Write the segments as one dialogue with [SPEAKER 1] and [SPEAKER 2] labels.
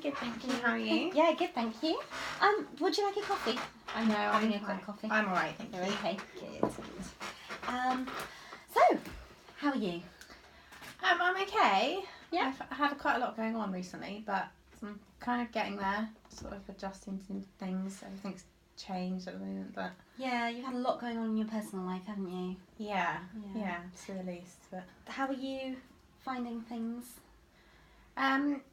[SPEAKER 1] good, thank you. How are you?
[SPEAKER 2] Yeah, good, thank you. Would you like a coffee?
[SPEAKER 1] I know,
[SPEAKER 2] having a quick coffee.
[SPEAKER 1] I'm alright, thank
[SPEAKER 2] You're
[SPEAKER 1] you.
[SPEAKER 2] okay, good. So, how are you?
[SPEAKER 1] I'm okay.
[SPEAKER 2] Yeah.
[SPEAKER 1] I've had quite a lot going on recently, but I'm kind of getting there, sort of adjusting to things. Everything's changed at the moment, but...
[SPEAKER 2] Yeah, you've had a lot going on in your personal life, haven't you?
[SPEAKER 1] Yeah, to the least, but...
[SPEAKER 2] How are you finding things?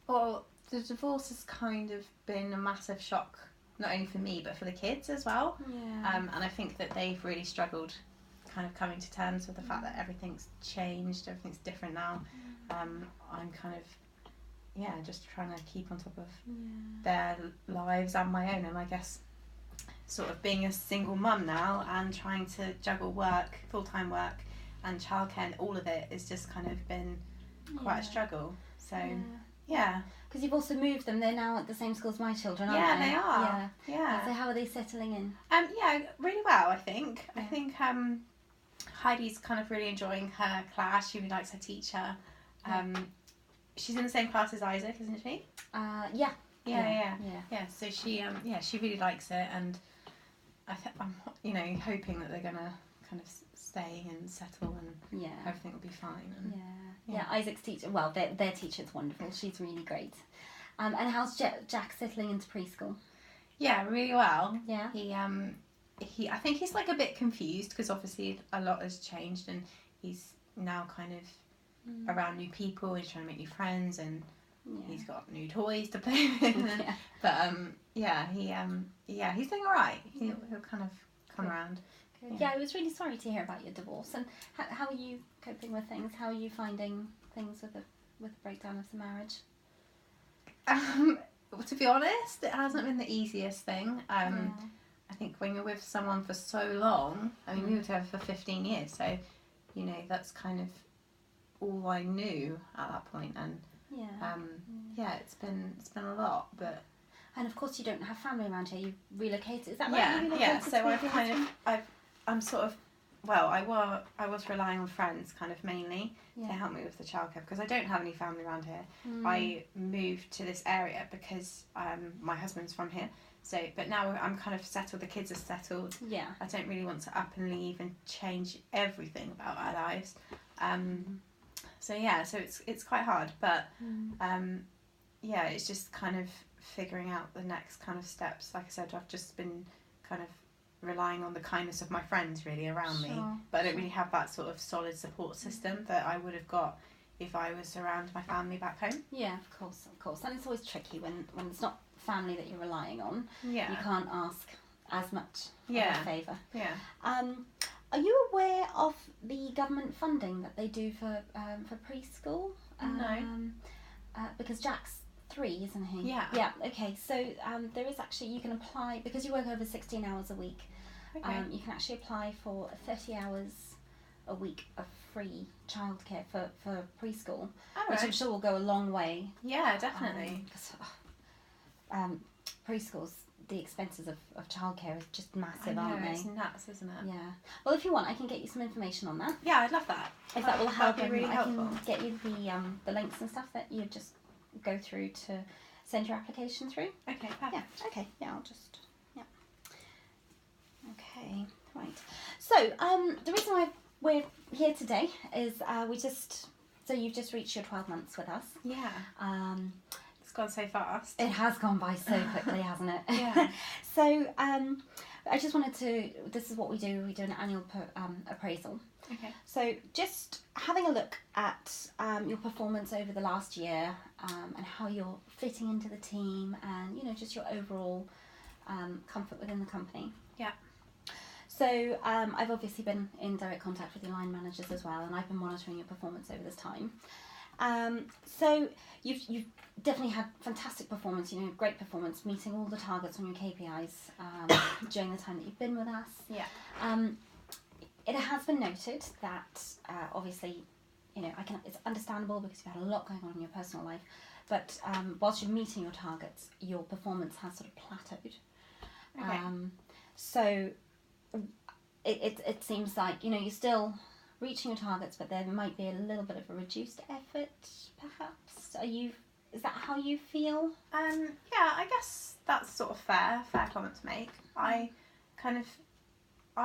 [SPEAKER 1] Well, the divorce has kind of been a massive shock, not only for me, but for the kids as well.
[SPEAKER 2] Yeah.
[SPEAKER 1] And I think that they've really struggled kind of coming to terms with the fact that everything's changed, everything's different now. I'm kind of, just trying to keep on top of their lives and my own, and I guess sort of being a single mum now and trying to juggle work, full-time work and childcare, and all of it has just kind of been quite a struggle. So, yeah.
[SPEAKER 2] Because you've also moved them. They're now at the same school as my children, aren't
[SPEAKER 1] Yeah,
[SPEAKER 2] they?
[SPEAKER 1] they are. Yeah.
[SPEAKER 2] So how are they settling in?
[SPEAKER 1] Yeah, really well, I think.
[SPEAKER 2] Yeah.
[SPEAKER 1] I think Heidi's kind of really enjoying her class. She really likes her teacher. She's in the same class as Isaac, isn't she?
[SPEAKER 2] Yeah.
[SPEAKER 1] Yeah. So she really likes it, and I'm hoping that they're gonna kind of stay and settle, and everything will be fine. And,
[SPEAKER 2] yeah. Isaac's teacher, well, their teacher's wonderful. She's really great. And how's Jack settling into preschool?
[SPEAKER 1] Yeah, really well.
[SPEAKER 2] Yeah.
[SPEAKER 1] I think he's like a bit confused because obviously a lot has changed, and he's now kind of around new people. He's trying to make new friends, and he's got new toys to play with. But he's doing all right. He'll kind of come around.
[SPEAKER 2] Yeah, I was really sorry to hear about your divorce. And how are you coping with things? How are you finding things with the breakdown of the marriage?
[SPEAKER 1] To be honest, it hasn't been the easiest thing. I think when you're with someone for so long, I mean, we were together for 15 years, so that's kind of all I knew at that point, and it's been a lot, but.
[SPEAKER 2] And of course, you don't have family around here. You relocated. Is that right?
[SPEAKER 1] Yeah. So I was relying on friends kind of mainly to help me with the childcare because I don't have any family around here. I moved to this area because my husband's from here. So, but now I'm kind of settled. The kids are settled. Yeah. I don't really want to up and leave and change everything about our lives. So it's quite hard, but it's just kind of figuring out the next kind of steps. Like I said, I've just been kind of relying on the kindness of my friends really around me, but I don't really have that sort of solid support system that I would have got if I was around my family back home.
[SPEAKER 2] Yeah, of course. And it's always tricky when it's not family that you're relying on. Yeah. You can't ask as much of a favour. Yeah. Are you aware of the government funding that they do for preschool?
[SPEAKER 1] No.
[SPEAKER 2] Because Jack's 3, isn't he?
[SPEAKER 1] Yeah.
[SPEAKER 2] Yeah, okay. So there is actually, you can apply, because you work over 16 hours a week, you can actually apply for 30 hours a week of free childcare for preschool, which I'm sure will go a long way.
[SPEAKER 1] Yeah, definitely.
[SPEAKER 2] Because preschools, the expenses of childcare is just massive, aren't they?
[SPEAKER 1] It's nuts, isn't it?
[SPEAKER 2] Yeah. Well, if you want, I can get you some information on that.
[SPEAKER 1] Yeah, I'd love that.
[SPEAKER 2] If that will help,
[SPEAKER 1] that'd be really helpful.
[SPEAKER 2] I can get you the links and stuff that you just go through to send your application through.
[SPEAKER 1] Okay, perfect.
[SPEAKER 2] Yeah, okay. Yeah, I'll just... Yeah. Okay, right. So, the reason why we're here today is so you've just reached your 12 months with us.
[SPEAKER 1] Yeah. It's gone so fast.
[SPEAKER 2] It has gone by so quickly, hasn't it?
[SPEAKER 1] Yeah.
[SPEAKER 2] So, I just wanted to... This is what we do. We do an annual appraisal.
[SPEAKER 1] Okay.
[SPEAKER 2] So just having a look at your performance over the last year and how you're fitting into the team and, just your overall comfort within the company.
[SPEAKER 1] Yeah.
[SPEAKER 2] So I've obviously been in direct contact with your line managers as well, and I've been monitoring your performance over this time. So you've definitely had fantastic performance, great performance, meeting all the targets on your KPIs during the time that you've been with us.
[SPEAKER 1] Yeah.
[SPEAKER 2] It has been noted that obviously, it's understandable because you've had a lot going on in your personal life, but whilst you're meeting your targets, your performance has sort of plateaued. Okay. So it seems like, you're still reaching your targets, but there might be a little bit of a reduced effort, perhaps. Are you Is that how you feel?
[SPEAKER 1] Yeah, I guess that's sort of fair comment to make. I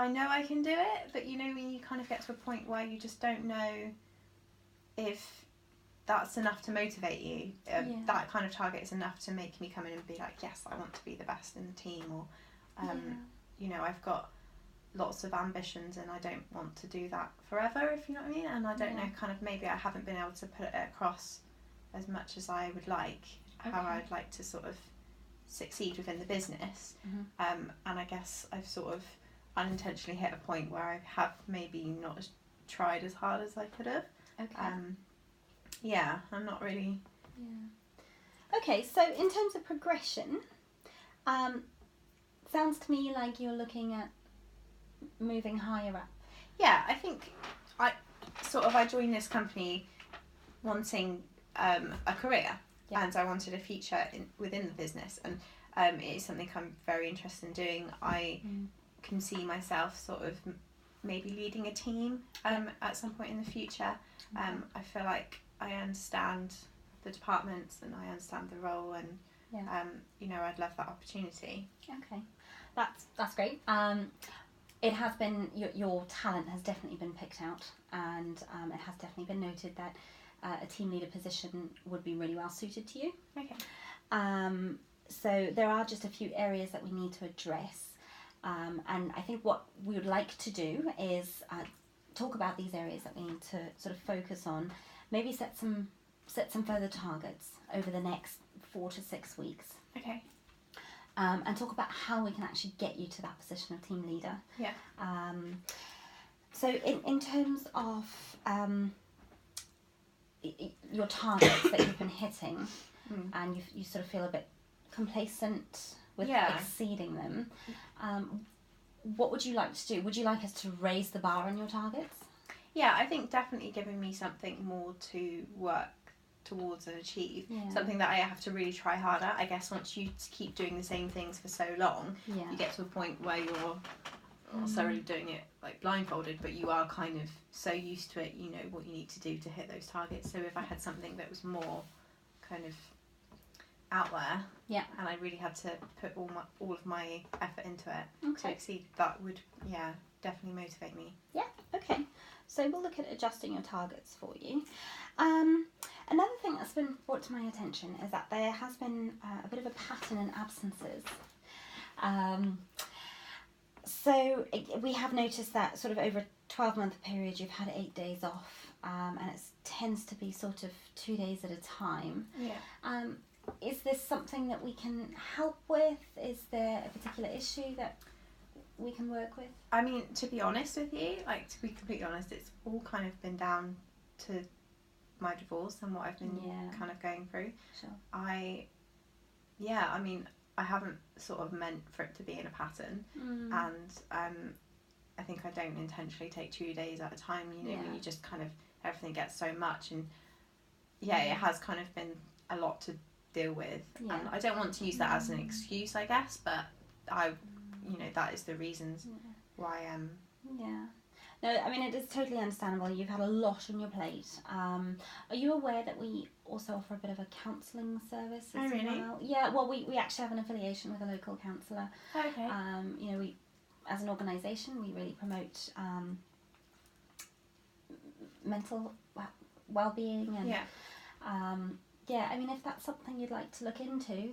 [SPEAKER 1] know I can do it, but you know when you kind of get to a point where you just don't know if that's enough to motivate you. That kind of target is enough to make me come in and be like, yes, I want to be the best in the team, or you know, I've got lots of ambitions and I don't want to do that forever, if you know what I mean. And I don't know, kind of maybe I haven't been able to put it across as much as I would like, how I'd like to sort of succeed within the business. And I guess I've sort of unintentionally hit a point where I have maybe not tried as hard as I could have. Yeah, I'm not really...
[SPEAKER 2] Yeah. Okay, so in terms of progression, sounds to me like you're looking at moving higher up.
[SPEAKER 1] Yeah, I think I joined this company wanting a career, and I wanted a future within the business, and it is something I'm very interested in doing. I can see myself sort of maybe leading a team at some point in the future. I feel like I understand the departments and I understand the role, and you know, I'd love that opportunity.
[SPEAKER 2] Okay, that's great. It has been, your talent has definitely been picked out, and it has definitely been noted that a team leader position would be really well suited to you.
[SPEAKER 1] Okay.
[SPEAKER 2] So there are just a few areas that we need to address, and I think what we would like to do is talk about these areas that we need to sort of focus on, maybe set some further targets over the next 4 to 6 weeks.
[SPEAKER 1] Okay.
[SPEAKER 2] And talk about how we can actually get you to that position of team leader.
[SPEAKER 1] Yeah.
[SPEAKER 2] So in terms of your targets that you've been hitting, and you sort of feel a bit complacent with exceeding them, what would you like to do? Would you like us to raise the bar on your targets?
[SPEAKER 1] Yeah, I think definitely giving me something more to work towards and achieve, something that I have to really try harder. I guess once you keep doing the same things for so long, you get to a point where you're not necessarily doing it like blindfolded, but you are kind of so used to it, you know what you need to do to hit those targets. So if I had something that was more kind of out there, and I really had to put all of my effort into it to exceed, that would definitely motivate me.
[SPEAKER 2] Okay, so we'll look at adjusting your targets for you. Another thing that's been brought to my attention is that there has been a bit of a pattern in absences. So we have noticed that sort of over a 12-month period you've had 8 days off, and it tends to be sort of 2 days at a time. Is this something that we can help with? Is there a particular issue that we can work with?
[SPEAKER 1] I mean, to be honest with you, like to be completely honest, it's all kind of been down to my divorce and what I've been kind of going through. I mean, I haven't sort of meant for it to be in a pattern, and I think I don't intentionally take 2 days at a time, you know, when you just kind of, everything gets so much, and it has kind of been a lot to deal with, and I don't want to use that as an excuse, I guess, but you know, that is the reasons why
[SPEAKER 2] No, I mean, it is totally understandable. You've had a lot on your plate. Are you aware that we also offer a bit of a counselling service as well? Yeah, well, we actually have an affiliation with a local counsellor.
[SPEAKER 1] Okay.
[SPEAKER 2] You know, we, as an organisation, we really promote mental well-being, and I mean, if that's something you'd like to look into,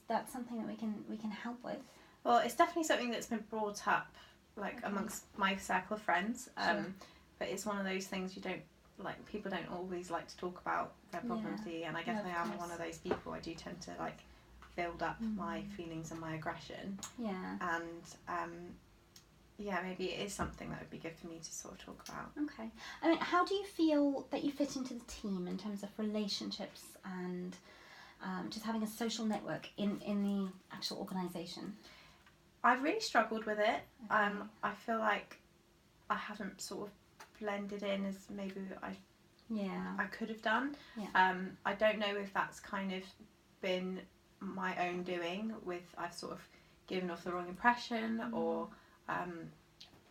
[SPEAKER 2] that's something that we can help with.
[SPEAKER 1] Well, it's definitely something that's been brought up, like amongst my circle of friends, but it's one of those things people don't always like to talk about their problems, and I guess I am one of those people. I do tend to like build up my feelings and my aggression, and maybe it is something that would be good for me to sort of talk about.
[SPEAKER 2] Okay. I mean, how do you feel that you fit into the team in terms of relationships and just having a social network in the actual organisation?
[SPEAKER 1] I've really struggled with it. I feel like I haven't sort of blended in as maybe I could have done. I don't know if that's kind of been my own doing, I've sort of given off the wrong impression, or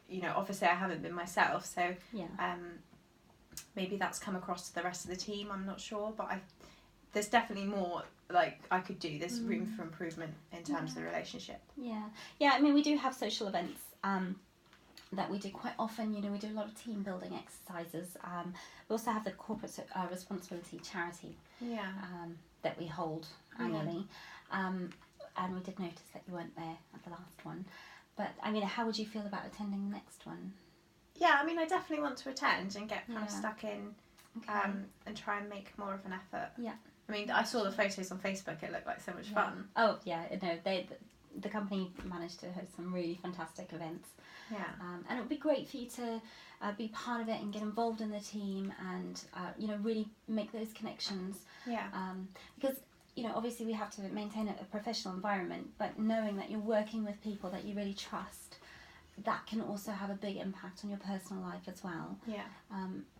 [SPEAKER 1] you know, obviously I haven't been myself, so maybe that's come across to the rest of the team, I'm not sure, but there's definitely more like I could do. There's room for improvement in terms of the relationship.
[SPEAKER 2] Yeah. I mean, we do have social events that we do quite often. You know, we do a lot of team building exercises. We also have the corporate responsibility charity that we hold annually. And we did notice that you weren't there at the last one. But, I mean, how would you feel about attending the next one?
[SPEAKER 1] Yeah, I mean, I definitely want to attend and get kind of stuck in and try and make more of an effort.
[SPEAKER 2] Yeah.
[SPEAKER 1] I mean, I saw the photos on Facebook. It looked like so much fun.
[SPEAKER 2] Oh, yeah. No, the company managed to host some really fantastic events.
[SPEAKER 1] Yeah.
[SPEAKER 2] And it would be great for you to be part of it and get involved in the team and, you know, really make those connections.
[SPEAKER 1] Yeah.
[SPEAKER 2] Because, you know, obviously we have to maintain a professional environment, but knowing that you're working with people that you really trust, that can also have a big impact on your personal life as well.
[SPEAKER 1] Yeah.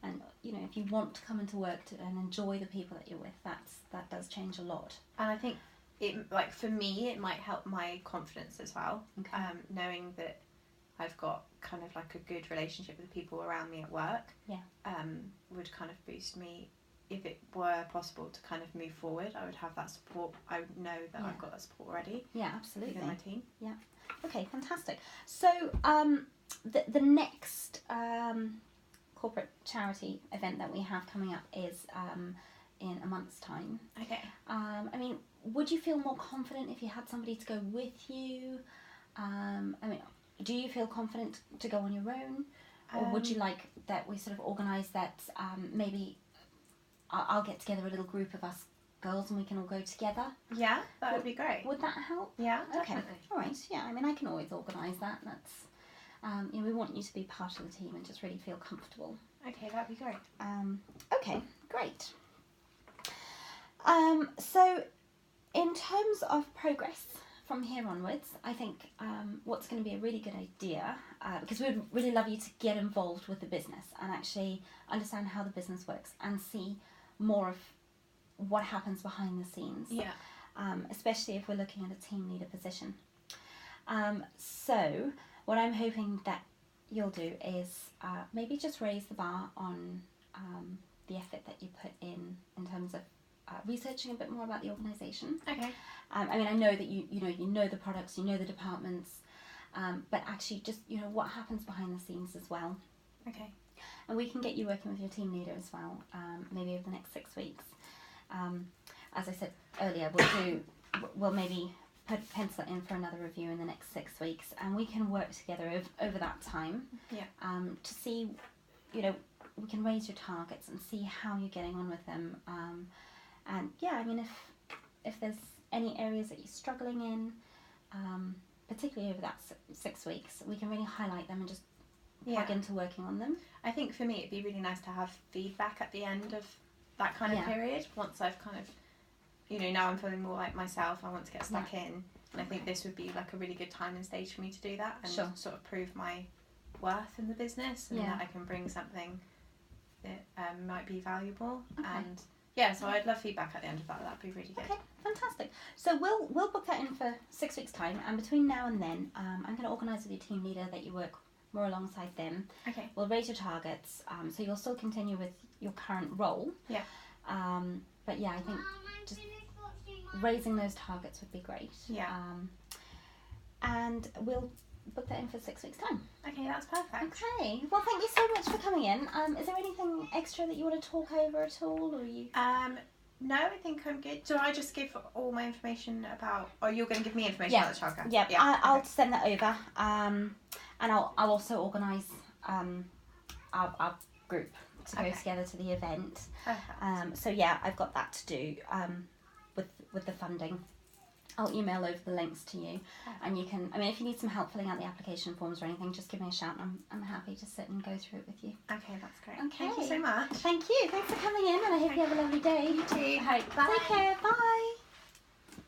[SPEAKER 2] And, you know, if you want to come into work and enjoy the people that you're with, that does change a lot.
[SPEAKER 1] And I think, like for me, it might help my confidence as well.
[SPEAKER 2] Okay.
[SPEAKER 1] Knowing that I've got kind of like a good relationship with the people around me at work.
[SPEAKER 2] Yeah.
[SPEAKER 1] Would kind of boost me. If it were possible to kind of move forward, I would have that support. I would know that I've got that support already.
[SPEAKER 2] Yeah, absolutely.
[SPEAKER 1] Within my team.
[SPEAKER 2] Yeah. Okay, fantastic. So the next corporate charity event that we have coming up is in a month's time.
[SPEAKER 1] Okay.
[SPEAKER 2] I mean, would you feel more confident if you had somebody to go with you? I mean, do you feel confident to go on your own? Or would you like that we sort of organise that maybe I'll get together a little group of us girls and we can all go together?
[SPEAKER 1] Yeah, that would be great.
[SPEAKER 2] Would that help?
[SPEAKER 1] Yeah,
[SPEAKER 2] Okay.
[SPEAKER 1] definitely.
[SPEAKER 2] All right. Yeah, I mean, I can always organise that. That's, you know, we want you to be part of the team and just really feel comfortable.
[SPEAKER 1] Okay, that'd be great.
[SPEAKER 2] Okay, great. So, in terms of progress from here onwards, I think what's going to be a really good idea, because we would really love you to get involved with the business and actually understand how the business works and see more of what happens behind the scenes.
[SPEAKER 1] Yeah.
[SPEAKER 2] Especially if we're looking at a team leader position. So what I'm hoping that you'll do is maybe just raise the bar on the effort that you put in terms of researching a bit more about the organisation.
[SPEAKER 1] Okay.
[SPEAKER 2] I mean, I know that you know the products, you know the departments, but actually just, you know, what happens behind the scenes as well.
[SPEAKER 1] Okay.
[SPEAKER 2] And we can get you working with your team leader as well, maybe over the next 6 weeks. As I said earlier, we'll maybe pencil it in for another review in the next 6 weeks, and we can work together over that time.
[SPEAKER 1] Yeah.
[SPEAKER 2] To see, you know, we can raise your targets and see how you're getting on with them. And yeah, I mean, if there's any areas that you're struggling in, particularly over that 6 weeks, we can really highlight them and just plug into working on them.
[SPEAKER 1] I think for me it'd be really nice to have feedback at the end of that kind of period, once I've kind of, you know, now I'm feeling more like myself, I want to get stuck in, and I think this would be like a really good time and stage for me to do that and sort of prove my worth in the business and that I can bring something that might be valuable. And yeah, so I'd love feedback at the end of that. That'd be really good.
[SPEAKER 2] Okay, fantastic. So we'll book that in for 6 weeks time, and between now and then I'm going to organise with your team leader that you work more alongside them.
[SPEAKER 1] Okay.
[SPEAKER 2] We'll raise your targets, so you'll still continue with your current role.
[SPEAKER 1] Yeah.
[SPEAKER 2] But yeah, I think just raising those targets would be great.
[SPEAKER 1] Yeah.
[SPEAKER 2] And we'll book that in for 6 weeks time.
[SPEAKER 1] Okay, that's perfect.
[SPEAKER 2] Okay. Well, thank you so much for coming in. Is there anything extra that you want to talk over at all, or you?
[SPEAKER 1] No, I think I'm good. Do I just give all my information about, or you're going to give me information about the childcare?
[SPEAKER 2] Yeah, I'll send that over. And I'll also organise our group to go together to the event.
[SPEAKER 1] Perfect.
[SPEAKER 2] So yeah, I've got that to do with the funding. I'll email over the links to you, and you can. I mean, if you need some help filling out the application forms or anything, just give me a shout. And I'm happy to sit and go through it with you.
[SPEAKER 1] Okay, that's great.
[SPEAKER 2] Okay.
[SPEAKER 1] Thank you so much.
[SPEAKER 2] Thank you. Thanks for coming in, and I hope you have a lovely day.
[SPEAKER 1] You too.
[SPEAKER 2] Right.
[SPEAKER 1] Bye.
[SPEAKER 2] Take care. Bye.